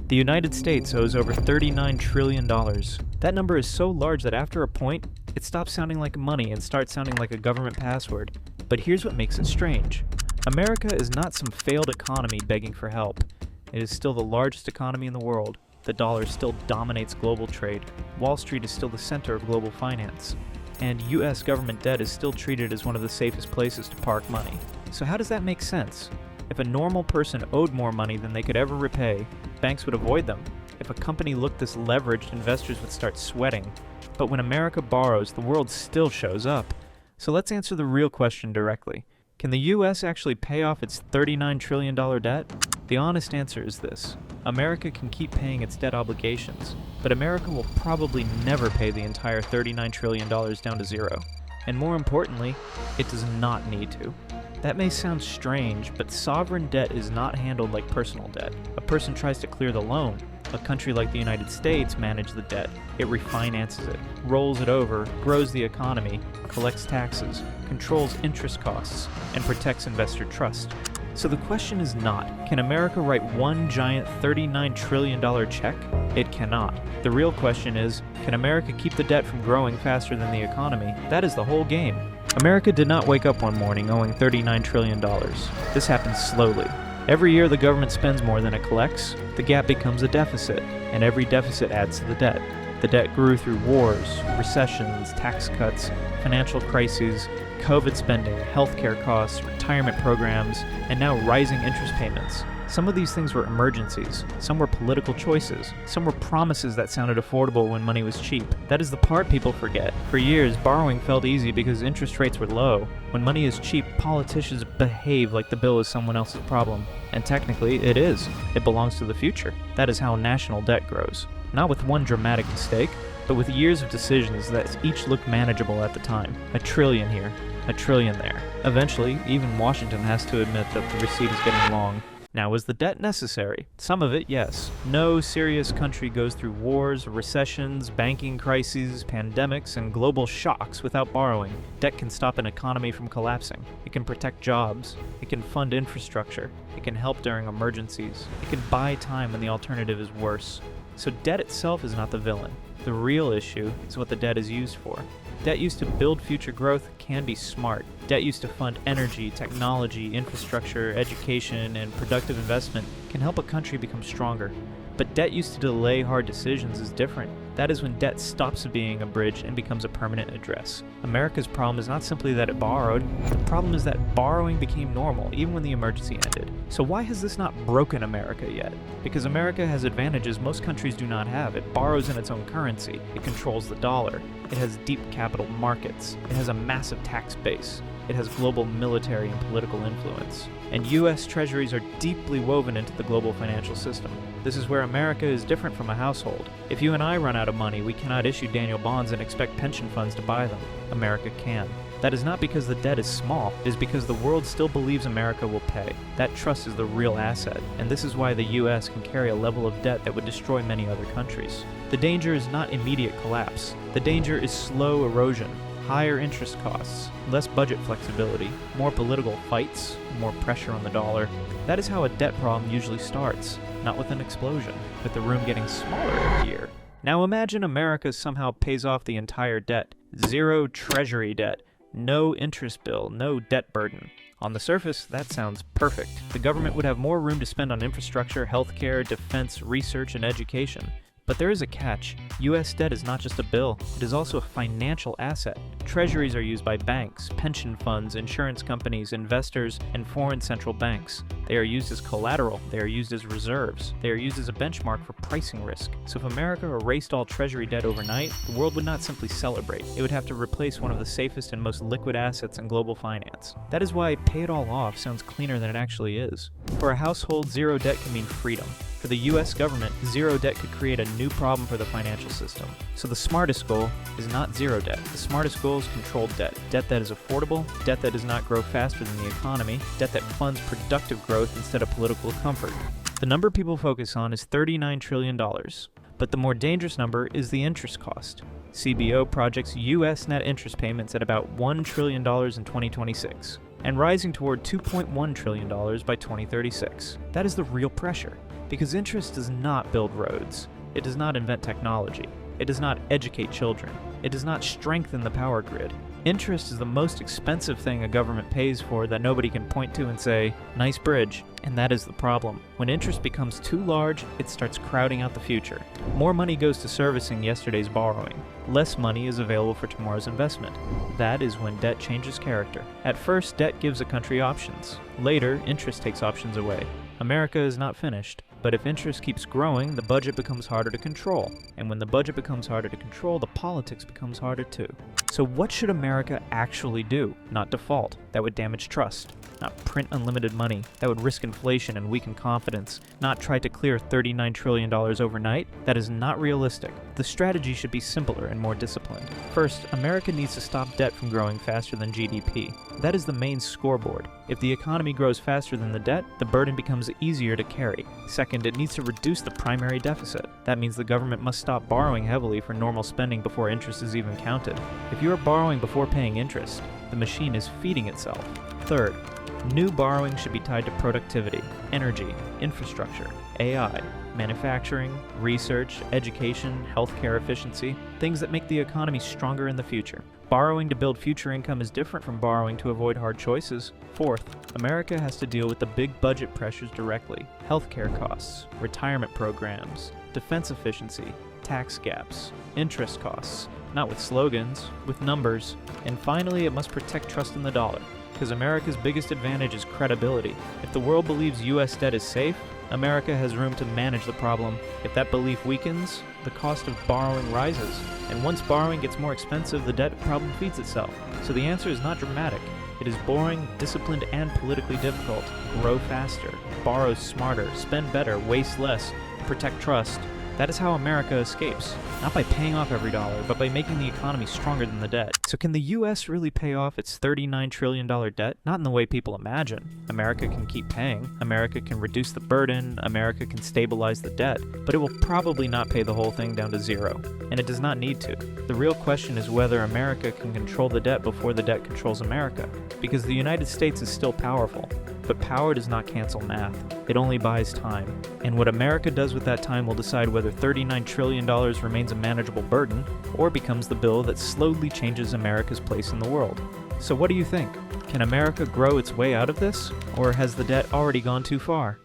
The United States owes over $39 trillion. That number is so large that after a point, it stops sounding like money and starts sounding like a government password. But here's what makes it strange. America is not some failed economy begging for help. It is still the largest economy in the world. The dollar still dominates global trade. Wall Street is still the center of global finance. And US government debt is still treated as one of the safest places to park money. So how does that make sense? If a normal person owed more money than they could ever repay, banks would avoid them. If a company looked this leveraged, investors would start sweating. But when America borrows, the world still shows up. So let's answer the real question directly. Can the US actually pay off its $39 trillion debt? The honest answer is this. America can keep paying its debt obligations, but America will probably never pay the entire $39 trillion down to zero. And more importantly, it does not need to. That may sound strange, but sovereign debt is not handled like personal debt. A person tries to clear the loan. A country like the United States manages the debt. It refinances it, rolls it over, grows the economy, collects taxes, controls interest costs, and protects investor trust. So the question is not, can America write one giant $39 trillion check? It cannot. The real question is, can America keep the debt from growing faster than the economy? That is the whole game. America did not wake up one morning owing $39 trillion. This happens slowly. Every year the government spends more than it collects, the gap becomes a deficit, and every deficit adds to the debt. The debt grew through wars, recessions, tax cuts, financial crises, COVID spending, healthcare costs, retirement programs, and now rising interest payments. Some of these things were emergencies, some were political choices, some were promises that sounded affordable when money was cheap. That is the part people forget. For years, borrowing felt easy because interest rates were low. When money is cheap, politicians behave like the bill is someone else's problem. And technically, it is. It belongs to the future. That is how national debt grows. Not with one dramatic mistake, but with years of decisions that each looked manageable at the time. $1 trillion here, $1 trillion there. Eventually, even Washington has to admit that the receipt is getting long. Now, was the debt necessary? Some of it, yes. No serious country goes through wars, recessions, banking crises, pandemics, and global shocks without borrowing. Debt can stop an economy from collapsing. It can protect jobs. It can fund infrastructure. It can help during emergencies. It can buy time when the alternative is worse. So debt itself is not the villain. The real issue is what the debt is used for. Debt used to build future growth can be smart. Debt used to fund energy, technology, infrastructure, education, and productive investment can help a country become stronger. But debt used to delay hard decisions is different. That is when debt stops being a bridge and becomes a permanent address. America's problem is not simply that it borrowed. The problem is that borrowing became normal, even when the emergency ended. So why has this not broken America yet? Because America has advantages most countries do not have. It borrows in its own currency. It controls the dollar. It has deep capital markets. It has a massive tax base. It has global military and political influence. And US treasuries are deeply woven into the global financial system. This is where America is different from a household. If you and I run out of money, we cannot issue Daniel bonds and expect pension funds to buy them. America can. That is not because the debt is small, it is because the world still believes America will pay. That trust is the real asset, and this is why the US can carry a level of debt that would destroy many other countries. The danger is not immediate collapse. The danger is slow erosion. Higher interest costs, less budget flexibility, more political fights, more pressure on the dollar. That is how a debt problem usually starts, not with an explosion, with the room getting smaller every year. Now imagine America somehow pays off the entire debt. Zero treasury debt, no interest bill, no debt burden. On the surface, that sounds perfect. The government would have more room to spend on infrastructure, healthcare, defense, research, and education. But there is a catch. US debt is not just a bill, it is also a financial asset. Treasuries are used by banks, pension funds, insurance companies, investors, and foreign central banks. They are used as collateral, they are used as reserves, they are used as a benchmark for pricing risk. So if America erased all treasury debt overnight, the world would not simply celebrate. It would have to replace one of the safest and most liquid assets in global finance. That is why pay it all off sounds cleaner than it actually is. For a household, zero debt can mean freedom. For the US government, zero debt could create a new problem for the financial system. So the smartest goal is not zero debt. The smartest goal is controlled debt. Debt that is affordable, debt that does not grow faster than the economy, debt that funds productive growth instead of political comfort. The number people focus on is $39 trillion. But the more dangerous number is the interest cost. CBO projects US net interest payments at about $1 trillion in 2026, and rising toward $2.1 trillion by 2036. That is the real pressure. Because interest does not build roads. It does not invent technology. It does not educate children. It does not strengthen the power grid. Interest is the most expensive thing a government pays for that nobody can point to and say, nice bridge. And that is the problem. When interest becomes too large, it starts crowding out the future. More money goes to servicing yesterday's borrowing. Less money is available for tomorrow's investment. That is when debt changes character. At first, debt gives a country options. Later, interest takes options away. America is not finished. But if interest keeps growing, the budget becomes harder to control. And when the budget becomes harder to control, the politics becomes harder too. So what should America actually do? Not default. That would damage trust. Not print unlimited money. That would risk inflation and weaken confidence. Not try to clear $39 trillion overnight. That is not realistic. The strategy should be simpler and more disciplined. First, America needs to stop debt from growing faster than GDP. That is the main scoreboard. If the economy grows faster than the debt, the burden becomes easier to carry. Second, it needs to reduce the primary deficit. That means the government must stop borrowing heavily for normal spending before interest is even counted. If you are borrowing before paying interest, the machine is feeding itself. Third, new borrowing should be tied to productivity, energy, infrastructure, AI, manufacturing, research, education, healthcare efficiency, things that make the economy stronger in the future. Borrowing to build future income is different from borrowing to avoid hard choices. Fourth, America has to deal with the big budget pressures directly. Healthcare costs, retirement programs, defense efficiency, tax gaps, interest costs, not with slogans, with numbers. And finally, it must protect trust in the dollar. Because America's biggest advantage is credibility. If the world believes U.S. debt is safe, America has room to manage the problem. If that belief weakens, the cost of borrowing rises. And once borrowing gets more expensive, the debt problem feeds itself. So the answer is not dramatic. It is boring, disciplined, and politically difficult. Grow faster, borrow smarter, spend better, waste less, protect trust. That is how America escapes. Not by paying off every dollar, but by making the economy stronger than the debt. So can the US really pay off its $39 trillion debt? Not in the way people imagine. America can keep paying. America can reduce the burden. America can stabilize the debt. But it will probably not pay the whole thing down to zero. And it does not need to. The real question is whether America can control the debt before the debt controls America. Because the United States is still powerful. But power does not cancel math. It only buys time. And what America does with that time will decide whether $39 trillion remains a manageable burden or becomes the bill that slowly changes America's place in the world. So what do you think? Can America grow its way out of this? Or has the debt already gone too far?